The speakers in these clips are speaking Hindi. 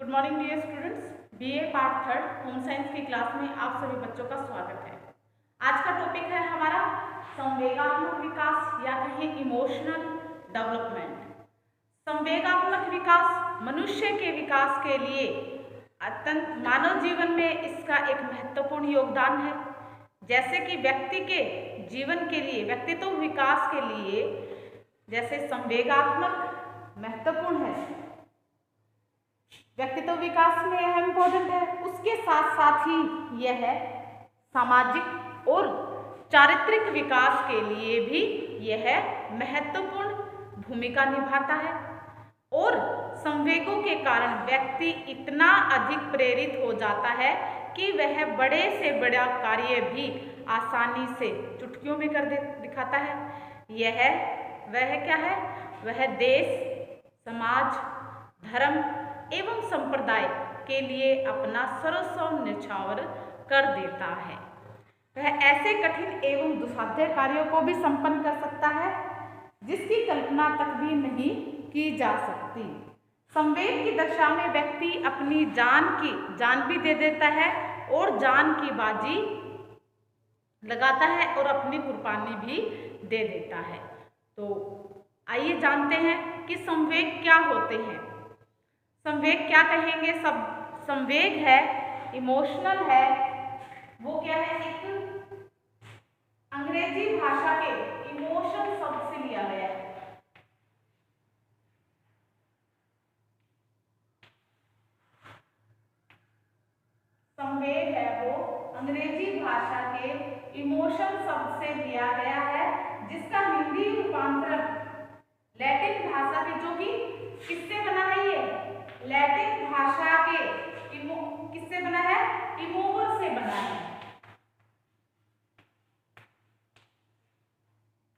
Good morning dear students. BA part third home science की क्लास में आप सभी बच्चों का स्वागत है। आज का टॉपिक है हमारा संवेगात्मक विकास या कहें इमोशनल डेवलपमेंट। संवेगात्मक विकास मनुष्य के विकास के लिए अत्यंत मानव जीवन में इसका एक महत्वपूर्ण योगदान है। जैसे कि व्यक्ति के जीवन के लिए, व्यक्तित्व विकास के लिए जैसे संवेगात्मक महत्वपूर्ण है, व्यक्तित्व विकास में यह इम्पोर्टेंट है, उसके साथ साथ ही यह सामाजिक और चारित्रिक विकास के लिए भी यह महत्वपूर्ण भूमिका निभाता है। और संवेगों के कारण व्यक्ति इतना अधिक प्रेरित हो जाता है कि वह बड़े से बड़ा कार्य भी आसानी से चुटकियों में कर दिखाता है। वह क्या है? वह देश, समाज, धर्म एवं संप्रदाय के लिए अपना सर्वस्व न्यौछावर कर देता है। वह ऐसे कठिन एवं दुस्साध्य कार्यों को भी संपन्न कर सकता है जिसकी कल्पना तक भी नहीं की जा सकती। संवेग की दशा में व्यक्ति अपनी जान भी दे देता है और जान की बाजी लगाता है और अपनी कुर्बानी भी दे देता है। तो आइए जानते हैं कि संवेग क्या होते हैं। संवेग क्या कहेंगे? सब संवेग है, इमोशनल है, वो क्या है? एक अंग्रेजी भाषा के इमोशन शब्द से लिया गया है। संवेग है वो अंग्रेजी भाषा के इमोशन शब्द से लिया गया है, जिसका हिंदी रूपांतरण लैटिन भाषा के, जो कि किससे बना है? ये लैटिन भाषा के किससे बना है? इमोवर से बना है।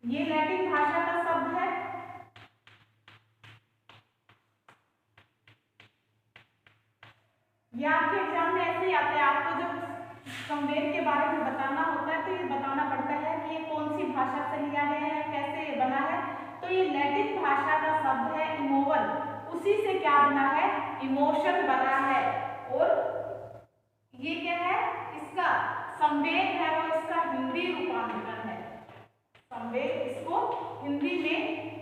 ये लैटिन भाषा का शब्द है। ये आपके एग्जाम में ऐसे ही आते हैं। आपको जब संवेग के बारे में बताना होता है तो ये बताना पड़ता है कि ये कौन सी भाषा से लिया गया है, कैसे ये बना है। तो ये लैटिन भाषा का शब्द है इमोवल, उसी से क्या बना है? इमोशन बना है। और ये क्या है? इसका संवेग है वो इसका हिंदी रूपांतरण है। संवेग इसको हिंदी में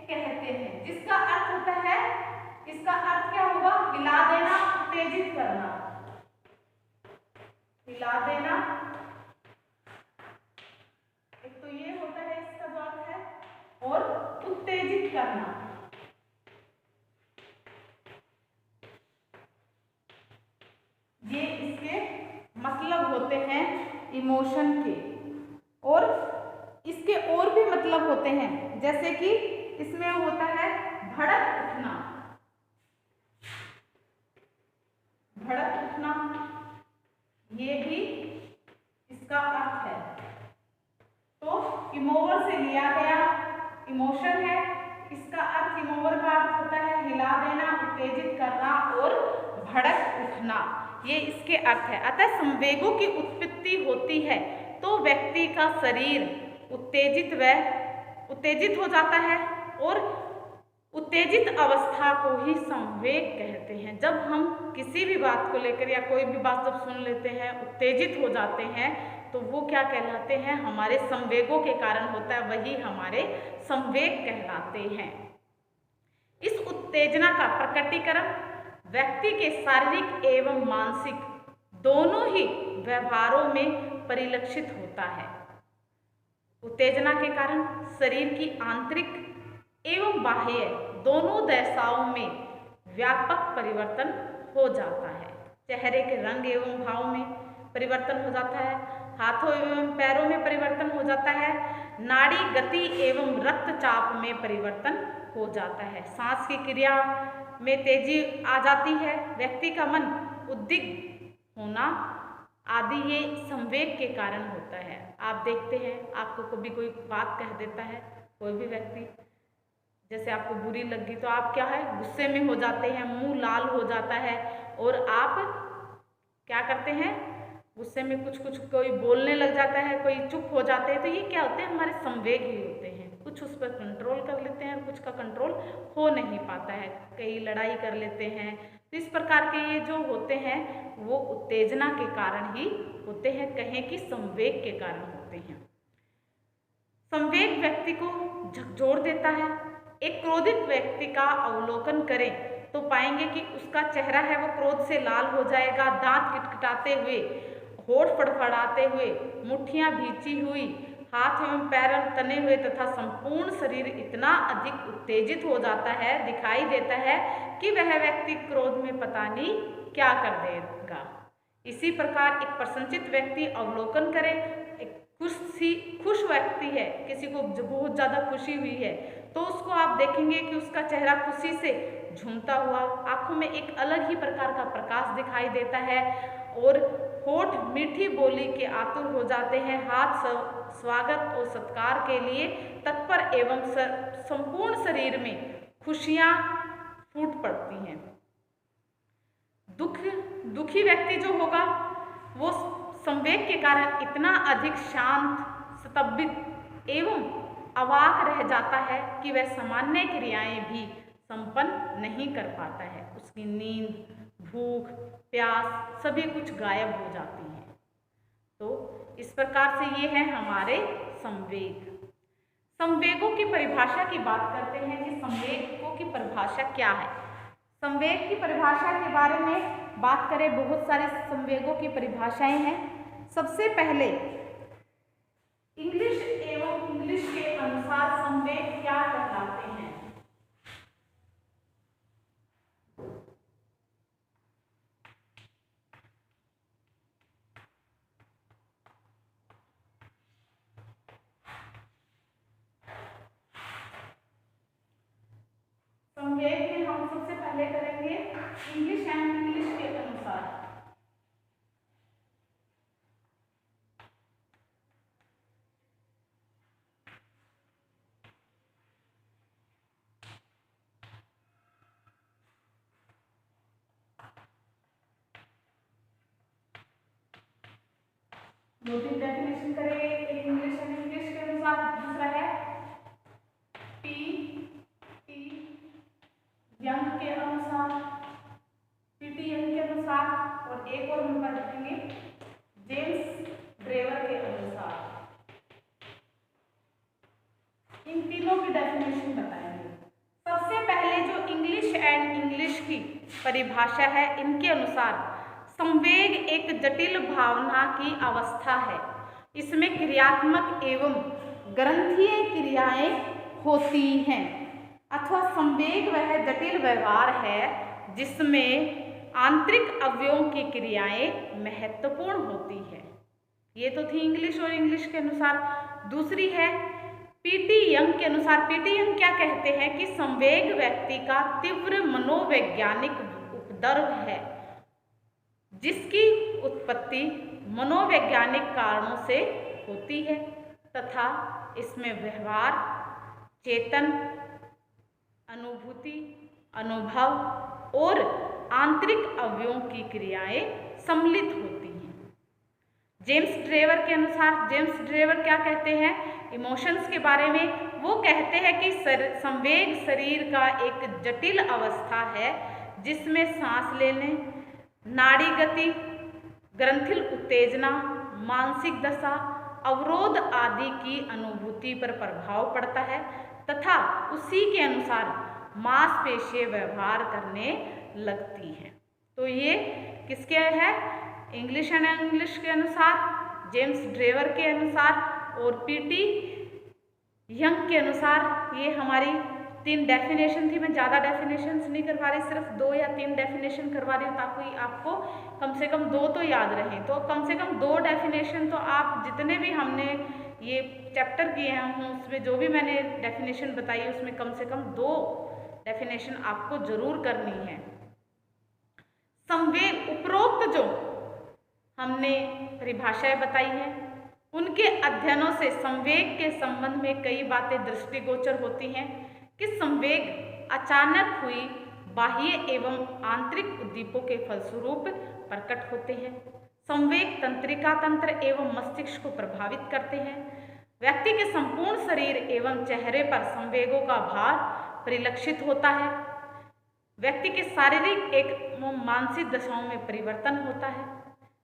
कहते हैं, जिसका अर्थ होता है, इसका अर्थ क्या होगा? हिला देना, उत्तेजित करना। हिला देना एक तो ये होता है इसका जो अर्थ है, और उत्तेजित करना। ये इसके मतलब होते हैं इमोशन के। और इसके और भी मतलब होते हैं, जैसे कि इसमें होता है भड़क उठना। भड़क उठना ये भी इसका अर्थ है। तो इमोवर से लिया गया इमोशन है, इसका अर्थ, इमोवर का अर्थ होता है हिला देना, उत्तेजित करना और भड़क उठना, ये इसके अर्थ है। अतः संवेगों की उत्पत्ति होती है तो व्यक्ति का शरीर उत्तेजित हो जाता है, और उत्तेजित अवस्था को ही संवेग कहते हैं। जब हम किसी भी बात को लेकर या कोई भी बात जब सुन लेते हैं, उत्तेजित हो जाते हैं, तो वो क्या कहलाते हैं? हमारे संवेगों के कारण होता है, वही हमारे संवेग कहलाते हैं। इस उत्तेजना का प्रकटीकरण व्यक्ति के शारीरिक एवं मानसिक दोनों ही व्यवहारों में परिलक्षित होता है। उत्तेजना के कारण शरीर की आंतरिक एवं बाह्य दोनों दशाओं में व्यापक परिवर्तन हो जाता है। चेहरे के रंग एवं भाव में परिवर्तन हो जाता है, हाथों एवं पैरों में परिवर्तन हो जाता है, नाड़ी गति एवं रक्तचाप में परिवर्तन हो जाता है, सांस की क्रिया में तेजी आ जाती है, व्यक्ति का मन उद्विग्न होना आदि ये संवेग के कारण होता है। आप देखते हैं, आपको कभी कोई बात कह देता है, कोई भी व्यक्ति, जैसे आपको बुरी लगी तो आप क्या है? गुस्से में हो जाते हैं, मुंह लाल हो जाता है, और आप क्या करते हैं? गुस्से में कुछ कोई बोलने लग जाता है, कोई चुप हो जाते हैं। तो ये क्या होते हैं? हमारे संवेग ही होते हैं। कुछ उस पर कंट्रोल कर लेते हैं और कुछ का कंट्रोल हो नहीं पाता है। कई लड़ाई कर लेते हैं, तो इस प्रकार के ये जो होते हैं वो उत्तेजना के कारण ही होते हैं, कहें कि संवेग के कारण होते हैं। संवेग व्यक्ति को झकझोर देता है। एक क्रोधित व्यक्ति का अवलोकन करें तो पाएंगे कि उसका चेहरा है वो क्रोध से लाल हो जाएगा, दांत किटकिटाते हुए, होठ फड़फड़ाते हुए, मुट्ठियां भींची हुई, हाथ एवं पैर तने हुए तथा संपूर्ण शरीर इतना अधिक उत्तेजित हो जाता है, दिखाई देता है कि वह व्यक्ति क्रोध में पता नहीं क्या कर देगा। इसी प्रकार एक प्रसन्नचित्त व्यक्ति अवलोकन करे, एक खुश व्यक्ति है, किसी को बहुत ज़्यादा खुशी हुई है तो उसको आप देखेंगे कि उसका चेहरा खुशी से झूमता हुआ, आंखों में एक अलग ही प्रकार का प्रकाश दिखाई देता है और होठ मीठी बोली के आतुर हो जाते हैं, हाथ स्वागत और सत्कार के लिए तत्पर एवं संपूर्ण शरीर में खुशियां फूट पड़ती हैं। दुखी व्यक्ति जो होगा वो संवेग के कारण इतना अधिक शांत, स्तब्ध एवं अवाक रह जाता है कि वह सामान्य क्रियाएं भी संपन्न नहीं कर पाता है। उसकी नींद, भूख, प्यास सभी कुछ गायब हो जाती हैं। तो इस प्रकार से ये है हमारे संवेग। संवेगों की परिभाषा की बात करते हैं कि संवेगों की परिभाषा क्या है। संवेग की परिभाषा के बारे में बात करें, बहुत सारे संवेगों की परिभाषाएं हैं। सबसे पहले इंग्लिश एवं इंग्लिश के अनुसार संवेग क्या कहलाते हैं। संवेग में हम सबसे पहले करेंगे इंग्लिश एंड इंग्लिश के अनुसार। दो तीन डेफिनेशन करेंगे, एक इंग्लिश एंड इंग्लिश के अनुसार, दूसरा है पीटी यंग के अनुसार, पीटी यंग के अनुसार, और एक और हम रखेंगे जेम्स ड्रेवर के अनुसार। इन तीनों की डेफिनेशन बताएंगे। सबसे पहले जो इंग्लिश एंड इंग्लिश की परिभाषा है, इनके अनुसार संवेग एक जटिल भावना की अवस्था है। इसमें क्रियात्मक एवं ग्रंथीय क्रियाएं होती हैं, अथवा संवेग वह जटिल व्यवहार है जिसमें आंतरिक अवयवों की क्रियाएं महत्वपूर्ण होती है। ये तो थी इंग्लिश और इंग्लिश के अनुसार। दूसरी है पीटी यंग के अनुसार। पीटी यंग क्या कहते हैं कि संवेग व्यक्ति का तीव्र मनोवैज्ञानिक उपद्रव है जिसकी उत्पत्ति मनोवैज्ञानिक कारणों से होती है तथा इसमें व्यवहार, चेतन, अनुभूति, अनुभव और आंतरिक अवयवों की क्रियाएं सम्मिलित होती हैं। जेम्स ड्रेवर के अनुसार, जेम्स ड्रेवर क्या कहते हैं इमोशंस के बारे में? वो कहते हैं कि संवेग शरीर का एक जटिल अवस्था है जिसमें सांस लेने, नाड़ी गति, ग्रंथिल उत्तेजना, मानसिक दशा, अवरोध आदि की अनुभूति पर प्रभाव पड़ता है तथा उसी के अनुसार मांसपेशियां व्यवहार करने लगती हैं। तो ये किसके है? इंग्लिश एंड इंग्लिश के अनुसार, जेम्स ड्रेवर के अनुसार और पीटी यंग के अनुसार। ये हमारी तीन डेफिनेशन थी। मैं ज़्यादा डेफिनेशंस नहीं करवा रही, सिर्फ 2 या 3 डेफिनेशन करवा रही हूँ ताकि आपको कम से कम 2 तो याद रहें। तो कम से कम 2 डेफिनेशन तो आप जितने भी हमने ये चैप्टर किए हैं उसमें जो भी मैंने डेफिनेशन बताई उसमें कम से कम 2 डेफिनेशन आपको जरूर करनी है। संवेग, उपरोक्त जो हमने परिभाषाएं बताई हैं उनके अध्ययनों से संवेग के संबंध में कई बातें दृष्टिगोचर होती हैं कि संवेग अचानक हुई बाह्य एवं आंतरिक उद्दीपों के फलस्वरूप प्रकट होते हैं। संवेग तंत्रिका तंत्र एवं मस्तिष्क को प्रभावित करते हैं। व्यक्ति के संपूर्ण शरीर एवं चेहरे पर संवेगों का भार परिलक्षित होता है। व्यक्ति के शारीरिक एक मानसिक दशाओं में परिवर्तन होता है।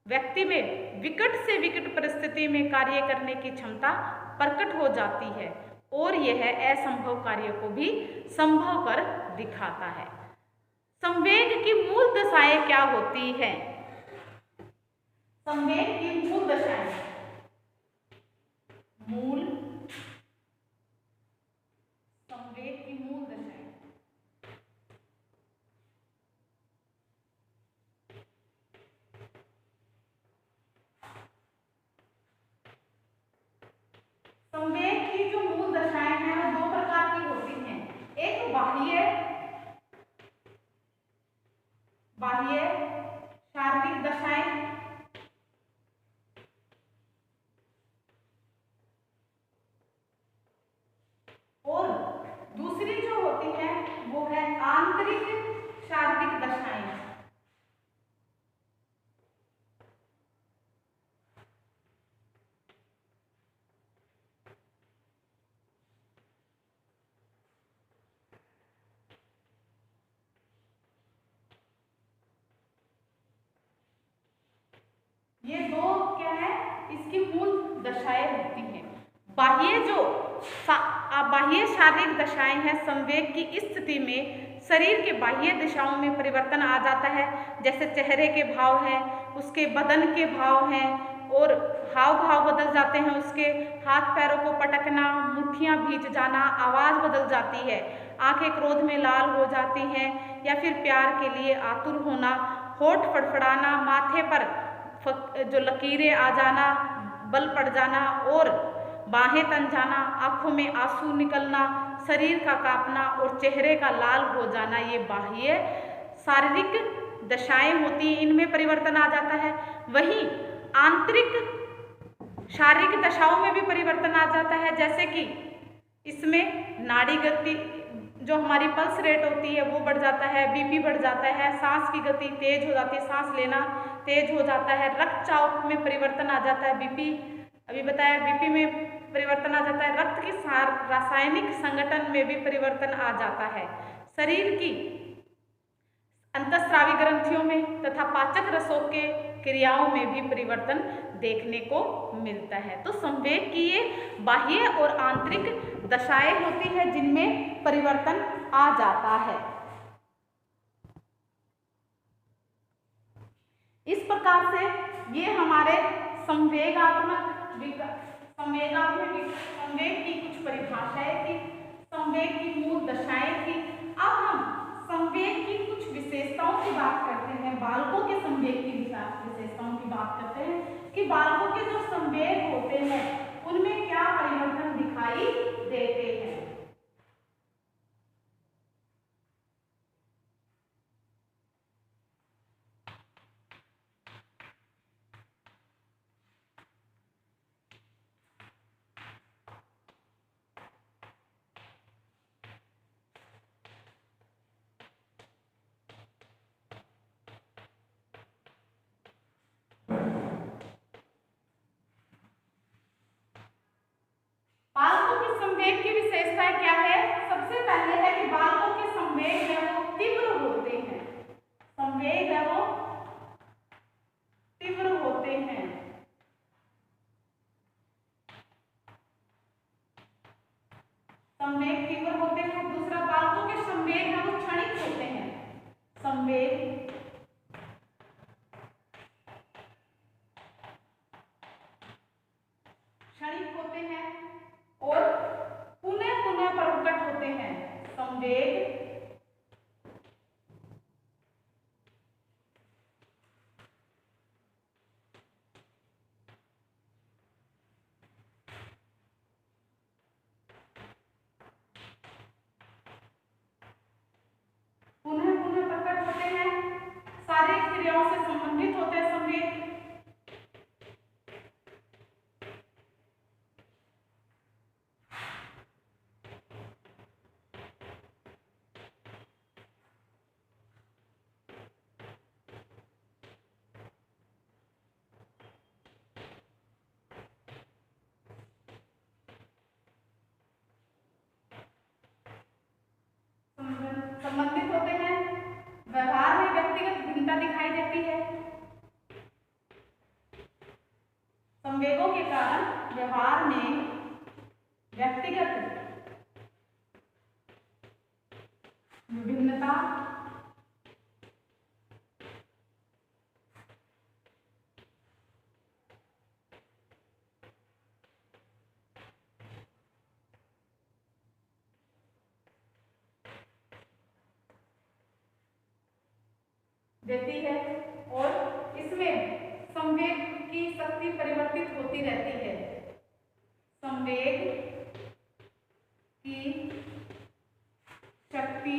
व्यक्ति में विकट से विकट परिस्थिति में कार्य करने की क्षमता प्रकट हो जाती है और यह असंभव कार्य को भी संभव कर दिखाता है। संवेग की मूल दशाएं क्या होती हैं? संवेग की मूल दशाएं, संवेग की मूल दशाएं संवेग की जो मूल दशाएं हैं वो दो प्रकार की होती हैं। एक बाह्य शारीरिक दशाएं और दूसरी जो होती है वो है आंतरिक शारीरिक दशाएं। ये दो क्या है, इसकी मूल दशाएं होती हैं। बाह्य शारीरिक दशाएं हैं। संवेग की स्थिति में शरीर के बाह्य दिशाओं में परिवर्तन आ जाता है, जैसे चेहरे के भाव हैं, उसके बदन के भाव हैं और हाव भाव बदल जाते हैं, उसके हाथ पैरों को पटकना, मुट्ठियां भींच जाना, आवाज बदल जाती है, आंखें क्रोध में लाल हो जाती हैं या फिर प्यार के लिए आतुर होना, होठ फड़फड़ाना, माथे पर जो लकीरें आ जाना, बल पड़ जाना और बाहें तन जाना, आंखों में आंसू निकलना, शरीर का कांपना और चेहरे का लाल हो जाना, ये बाह्य शारीरिक दशाएं होती हैं, इनमें परिवर्तन आ जाता है। वहीं आंतरिक शारीरिक दशाओं में भी परिवर्तन आ जाता है, जैसे कि इसमें नाड़ी गति, जो हमारी पल्स रेट होती है वो बढ़ जाता है, बीपी बढ़ जाता है, सांस की गति तेज हो जाती है, सांस लेना तेज हो जाता है, रक्तचाप में परिवर्तन आ जाता है, बीपी अभी बताया, बीपी में परिवर्तन आ जाता है, रक्त की रासायनिक संगठन में भी परिवर्तन आ जाता है, शरीर की अंतःस्रावी ग्रंथियों में तथा पाचक रसों के क्रियाओं में भी परिवर्तन देखने को मिलता है। तो संवेग की ये बाह्य और आंतरिक दशाएं होती है जिनमें परिवर्तन आ जाता है। इस प्रकार से ये हमारे संवेग की कुछ परिभाषाएं थी, संवेग की मूल दशाएं थी। अब हम संवेग की कुछ विशेषताओं की बात करते हैं, बालकों के संवेग की विशेषताओं की बात करते हैं कि बालकों के जो संवेग होते हैं उनमें क्या परिवर्तन दिखाई देते हैं। बालकों के संवेग की विशेषताएं क्या है? सबसे पहले है कि बालकों के संवेग है वो तीव्र होते हैं, संवेग है वो तीव्र होते हैं। संवेग तीव्र होते हैं। दूसरा, बालकों के संवेग है वो क्षणिक होते हैं, संवेग क्षणिक होते हैं और पुनः पुनः प्रकट होते हैं, संवेग पुनः पुनः प्रकट होते हैं, शारीरिक क्रियाओं से संबंधित होते हैं संवेग। संबंधित होते हैं संवेगों के कारण व्यवहार में व्यक्तिगत विभिन्नता देती है और इसमें संवेग की शक्ति परिवर्तित होती रहती है। संवेग की शक्ति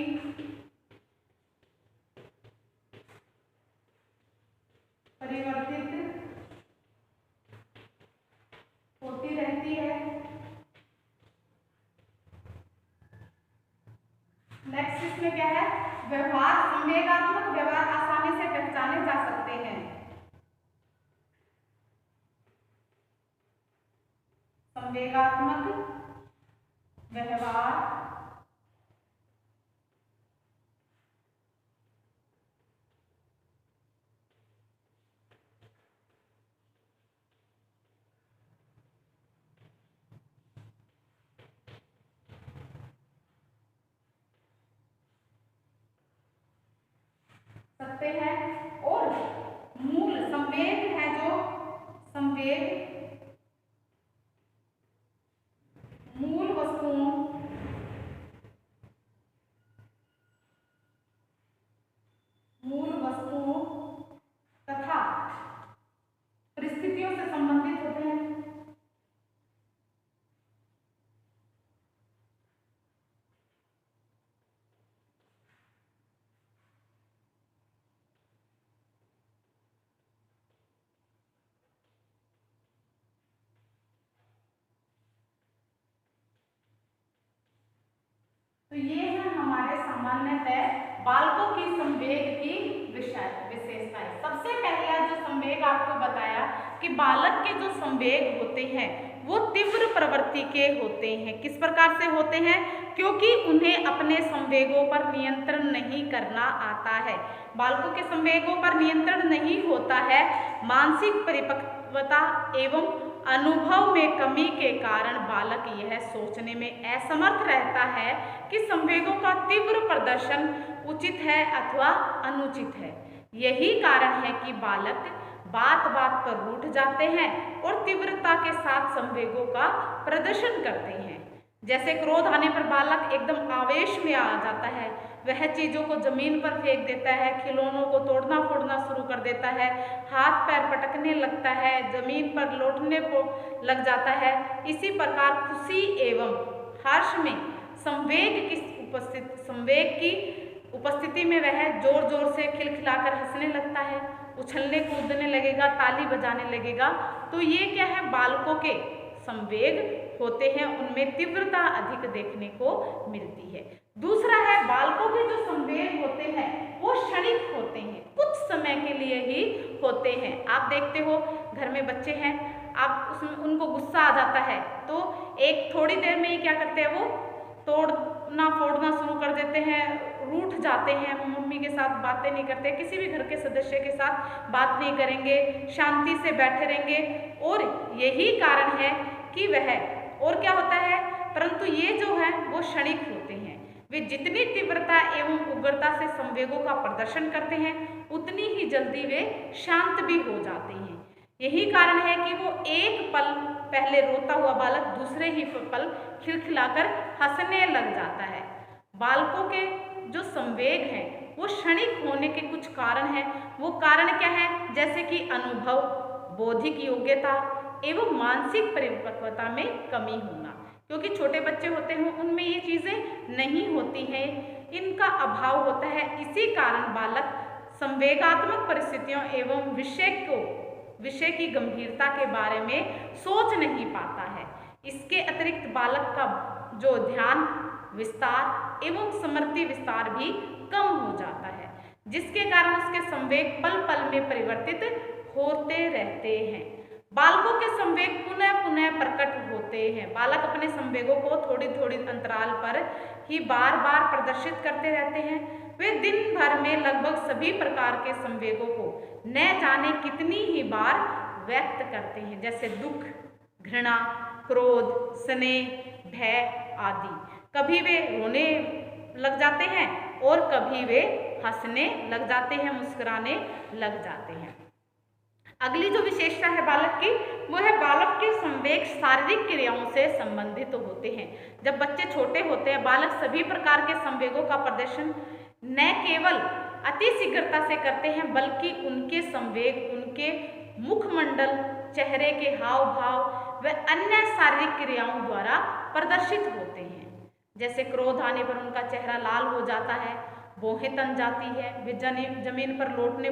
परिवर्तित होती रहती है। नेक्स्ट इसमें क्या है, व्यवहार संवेगात्मक व्यवहार आसानी से पहचाने जा सकते हैं। संवेगात्मक व्यवहार सकते हैं और मूल संवेग है जो संवेग मूल वस्तुओं तथा परिस्थितियों से संबंधित होते हैं। तो ये है हमारे सामान्यतः बालकों की संवेग की विशेषताएं। सबसे पहला जो संवेग आपको बताया कि बालक के जो संवेग होते हैं वो तीव्र प्रवृत्ति के होते हैं। किस प्रकार से होते हैं? क्योंकि उन्हें अपने संवेगों पर नियंत्रण नहीं करना आता है। बालकों के संवेगों पर नियंत्रण नहीं होता है। मानसिक परिपक्वता एवं अनुभव में कमी के कारण बालक यह सोचने में असमर्थ रहता है कि संवेगों का तीव्र प्रदर्शन उचित है अथवा अनुचित है। यही कारण है कि बालक बात बात पर रूठ जाते हैं और तीव्रता के साथ संवेगों का प्रदर्शन करते हैं। जैसे क्रोध आने पर बालक एकदम आवेश में आ जाता है, वह चीजों को जमीन पर फेंक देता है, खिलौनों को तोड़ना फोड़ना शुरू कर देता है, हाथ पैर पटकने लगता है, जमीन पर लौटने को लग जाता है। इसी प्रकार खुशी एवं हर्ष में संवेग की उपस्थिति में वह जोर जोर से खिलखिलाकर हंसने लगता है, उछलने कूदने लगेगा, ताली बजाने लगेगा। तो ये क्या है, बालकों के संवेग होते हैं, उनमें तीव्रता अधिक देखने को मिलती है। दूसरा है, बालकों के जो संवेग होते हैं वो क्षणिक होते हैं, कुछ समय के लिए ही होते हैं। आप देखते हो घर में बच्चे हैं, आप उसमें उनको गुस्सा आ जाता है तो एक थोड़ी देर में ही क्या करते हैं, वो तोड़ना फोड़ना शुरू कर देते हैं, रूठ जाते हैं, मम्मी के साथ बातें नहीं करते, किसी भी घर के सदस्य के साथ बात नहीं करेंगे, शांति से बैठे रहेंगे। और यही कारण है कि वह और क्या होता है, परंतु ये जो है वो क्षणिक होते हैं। वे जितनी तीव्रता एवं उग्रता से संवेगों का प्रदर्शन करते हैं उतनी ही जल्दी वे शांत भी हो जाते हैं। यही कारण है कि वो एक पल पहले रोता हुआ बालक दूसरे ही पल खिलखिलाकर हंसने लग जाता है। बालकों के जो संवेग हैं वो क्षणिक होने के कुछ कारण हैं। वो कारण क्या है? जैसे कि अनुभव, बौद्धिक योग्यता एवं मानसिक परिपक्वता में कमी होना। क्योंकि छोटे बच्चे होते हैं उनमें ये चीज़ें नहीं होती हैं, इनका अभाव होता है। इसी कारण बालक संवेगात्मक परिस्थितियों एवं विषय की गंभीरता के बारे में सोच नहीं पाता है। इसके अतिरिक्त बालक का जो ध्यान विस्तार एवं स्मृति विस्तार भी कम हो जाता है, जिसके कारण उसके संवेग पल पल में परिवर्तित होते रहते हैं। बालकों के संवेग पुनः पुनः प्रकट होते हैं। बालक अपने संवेगों को थोड़ी थोड़ी अंतराल पर ही बार बार प्रदर्शित करते रहते हैं। वे दिन भर में लगभग सभी प्रकार के संवेगों को न जाने कितनी ही बार व्यक्त करते हैं, जैसे दुख, घृणा, क्रोध, स्नेह, भय आदि। कभी वे रोने लग जाते हैं और कभी वे हंसने लग जाते हैं, मुस्कुराने लग जाते हैं। अगली जो विशेषता है बालक की, वो है बालक के संवेग शारीरिक क्रियाओं से संबंधित होते हैं। जब बच्चे छोटे होते हैं, बालक सभी प्रकार के संवेगों का प्रदर्शन न केवल अति शीघ्रता से करते हैं, बल्कि उनके संवेग उनके मुखमंडल, चेहरे के हाव भाव व अन्य शारीरिक क्रियाओं द्वारा प्रदर्शित होते हैं। जैसे क्रोध आने पर उनका चेहरा लाल हो जाता है, भौहें तन जाती है, वे जमीन पर लौटने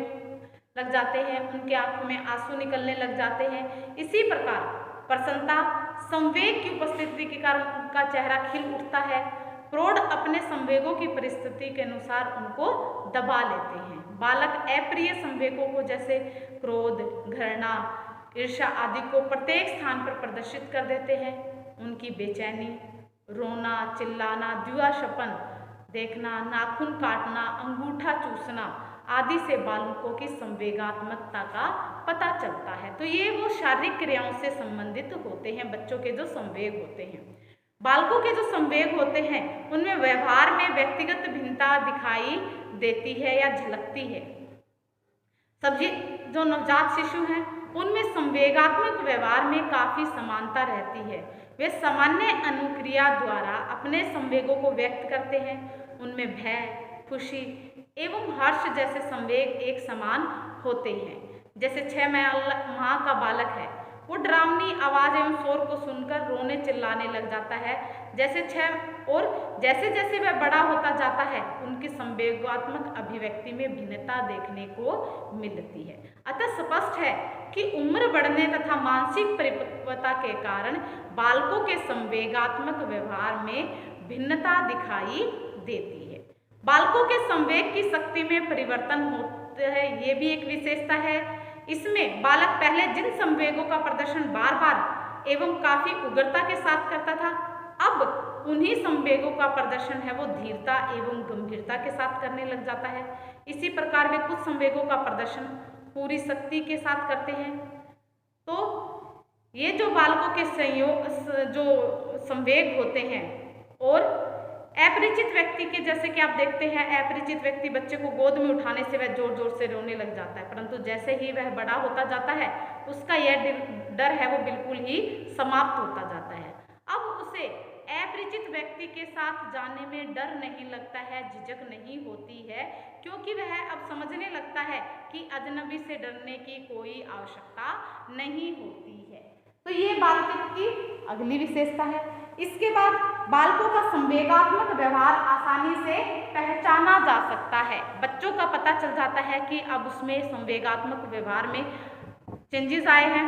लग जाते हैं, उनके आंखों में आंसू निकलने लग जाते हैं। इसी प्रकार प्रसन्नता, संवेग की उपस्थिति के कारण उनका चेहरा खिल उठता है। प्रौढ़ अपने संवेगों की परिस्थिति के अनुसार उनको दबा लेते हैं। बालक अप्रिय संवेगों को जैसे क्रोध, घृणा, ईर्ष्या आदि को प्रत्येक स्थान पर प्रदर्शित कर देते हैं। उनकी बेचैनी, रोना, चिल्लाना, द्विवाषपन देखना, नाखून काटना, अंगूठा चूसना आदि से बालकों की संवेगात्मकता का पता चलता है। तो ये वो शारीरिक क्रियाओं से संबंधित होते हैं, बच्चों के जो संवेग होते हैं। बालकों के जो संवेग होते हैं उनमें व्यवहार में व्यक्तिगत भिन्नता दिखाई देती है या झलकती है। सभी जो नवजात शिशु हैं उनमें संवेगात्मक व्यवहार में काफी समानता रहती है। वे सामान्य अनुक्रिया द्वारा अपने संवेगों को व्यक्त करते हैं। उनमें भय, खुशी एवं हर्ष जैसे संवेग एक समान होते हैं। जैसे 6 माह का बालक है, वो डरावनी आवाज एवं शोर को सुनकर रोने चिल्लाने लग जाता है। जैसे जैसे वह बड़ा होता जाता है, उनकी संवेगात्मक अभिव्यक्ति में भिन्नता देखने को मिलती है। अतः स्पष्ट है कि उम्र बढ़ने तथा मानसिक परिपक्वता के कारण बालकों के संवेगात्मक व्यवहार में भिन्नता दिखाई देती है। बालकों के संवेग की शक्ति में परिवर्तन होता है, ये भी एक विशेषता है। इसमें बालक पहले जिन संवेगों का प्रदर्शन बार बार एवं काफी उग्रता के साथ करता था, अब उन्हीं संवेगों का प्रदर्शन है वो धीरता एवं गंभीरता के साथ करने लग जाता है। इसी प्रकार वे कुछ संवेगों का प्रदर्शन पूरी शक्ति के साथ करते हैं। तो ये जो बालकों के जो संवेग होते हैं, और अपरिचित व्यक्ति के जैसे कि आप देखते हैं, अपरिचित व्यक्ति बच्चे को गोद में उठाने से वह जोर जोर से रोने लग जाता है, परंतु जैसे ही वह बड़ा होता जाता है उसका यह डर है वो बिल्कुल ही समाप्त होता जाता है। अब उसे अपरिचित व्यक्ति के साथ जाने में डर नहीं लगता है, झिझक नहीं होती है, क्योंकि वह अब समझने लगता है कि अजनबी से डरने की कोई आवश्यकता नहीं होती है। तो ये बालक की अगली विशेषता है। इसके बाद बालकों का संवेगात्मक व्यवहार आसानी से पहचाना जा सकता है। बच्चों का पता चल जाता है कि अब उसमें संवेगात्मक व्यवहार में चेंजेस आए हैं।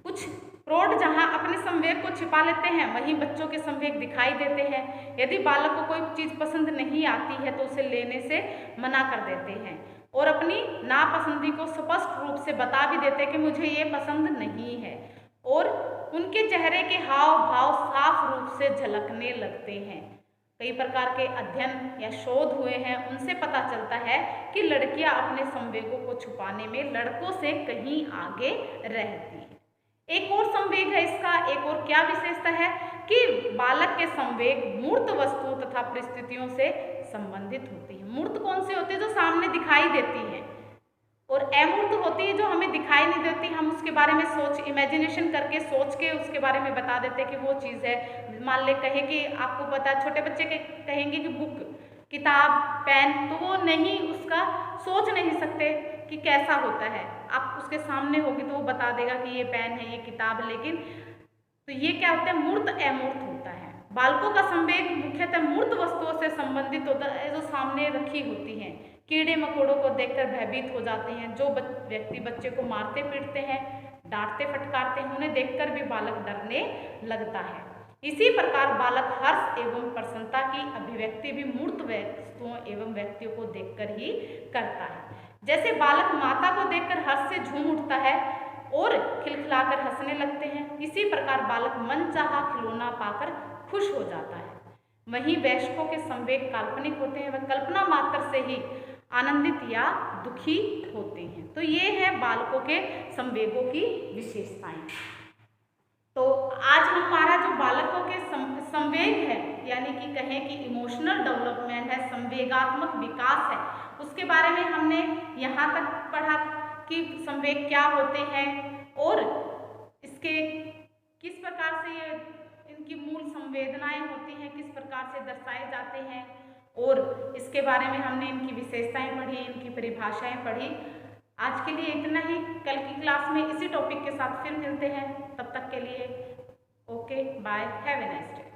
कुछ प्रौढ़ जहां अपने संवेग को छिपा लेते हैं, वहीं बच्चों के संवेग दिखाई देते हैं। यदि बालक को कोई चीज़ पसंद नहीं आती है तो उसे लेने से मना कर देते हैं और अपनी नापसंदी को स्पष्ट रूप से बता भी देते हैं कि मुझे ये पसंद नहीं है, और उनके चेहरे के हाव भाव साफ रूप से झलकने लगते हैं। कई प्रकार के अध्ययन या शोध हुए हैं, उनसे पता चलता है कि लड़कियां अपने संवेगों को छुपाने में लड़कों से कहीं आगे रहती हैं। एक और संवेग है इसका, एक और क्या विशेषता है कि बालक के संवेग मूर्त वस्तुओं तथा परिस्थितियों से संबंधित होती है। मूर्त कौन से होते हैं? जो सामने दिखाई देती है, और अमूर्त होती है जो हमें दिखाई नहीं देती, हम उसके बारे में इमेजिनेशन करके सोच के उसके बारे में बता देते हैं कि वो चीज़ है। मान ले कहे कि आपको पता है, छोटे बच्चे के कहेंगे कि बुक, किताब, पेन, तो वो नहीं, उसका सोच नहीं सकते कि कैसा होता है। आप उसके सामने होगी तो वो बता देगा कि ये पेन है, ये किताब है, लेकिन तो ये क्या होता है? मूर्त अमूर्त होता है। बालकों का संवेग मुख्यतः मूर्त वस्तुओं से संबंधित होता है जो सामने रखी होती हैं। कीड़े मकोड़ों को देखकर भयभीत हो जाते हैं। जो व्यक्ति बच्चे को मारते पीटते हैं, डांटते फटकारते हैं, उन्हें देखकर भी बालक डरने लगता है। इसी प्रकार बालक हर्ष एवं प्रसन्नता की अभिव्यक्ति भी मूर्त वस्तुओं एवं व्यक्तियों को देखकर ही करता है। जैसे बालक माता को देखकर हर्ष से झूम उठता है और खिलखिलाकर हंसने लगते हैं, इसी प्रकार बालक मनचाहा खिलौना पाकर खुश हो जाता है। वहीं वयस्कों के संवेग काल्पनिक होते हैं, वह कल्पना मात्र से ही आनंदित या दुखी होते हैं। तो ये है बालकों के संवेगों की विशेषताएं। तो आज हमारा जो बालकों के संवेग है, यानी कि कहें कि इमोशनल डेवलपमेंट है, संवेगात्मक विकास है, उसके बारे में हमने यहाँ तक पढ़ा कि संवेग क्या होते हैं और इसके किस प्रकार से ये इनकी मूल संवेदनाएं होती हैं, किस प्रकार से दर्शाए जाते हैं, और इसके बारे में हमने इनकी विशेषताएं पढ़ी, इनकी परिभाषाएं पढ़ी। आज के लिए इतना ही। कल की क्लास में इसी टॉपिक के साथ फिर मिलते हैं। तब तक के लिए okay bye, have a nice day.